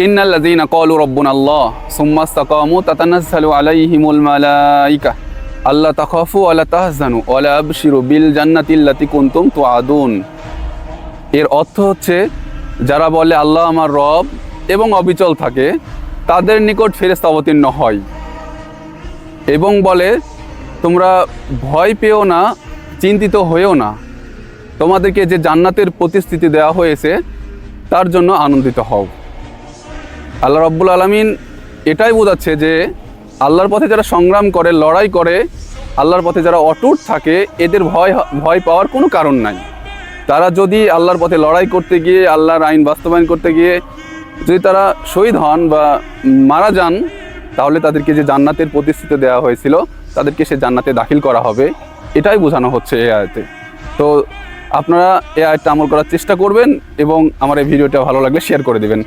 ইন্নাল্লাযীনা ক্বালু রাব্বুনাল্লাহ সুম্মা ইসতাকামু তাতানাজ্জালু আলাইহিমুল মালায়েকা আল্লা তাখাফু ওয়া লা তাহজানু ওয়া লা আবশিরু বিল জান্নাতিল্লাতী কুনতুম তুআদুন। এর অর্থ হচ্ছে, যারা বলে আল্লাহ আমার রব এবং অবিচল থাকে, তাদের নিকট ফেরেশতা অবতীর্ণ হয় এবং বলে, তোমরা ভয় পেও না, চিন্তিত হয়েও না, তোমাদেরকে যে জান্নাতের প্রতিশ্রুতি দেওয়া হয়েছে তার জন্য আনন্দিত হও। আল্লাহ রাব্বুল আলামিন এটাই বোঝাচ্ছে যে আল্লাহর পথে যারা সংগ্রাম করে, লড়াই করে, আল্লাহর পথে যারা অটুট থাকে, এদের ভয় পাওয়ার কোনো কারণ নাই। তারা যদি আল্লাহর পথে লড়াই করতে গিয়ে, আল্লাহর আইন বাস্তবায়ন করতে গিয়ে যদি তারা শহীদ হন বা মারা যান, তাহলে তাদেরকে যে জান্নাতের প্রতিশ্রুতি দেওয়া হয়েছিল তাদেরকে সে জান্নাতে দাখিল করা হবে। এটাই বোঝানো হচ্ছে এই আয়াতে। তো আপনারা এই আয়াতটা আমল করার চেষ্টা করবেন এবং আমার এই ভিডিওটা ভালো লাগলে শেয়ার করে দেবেন।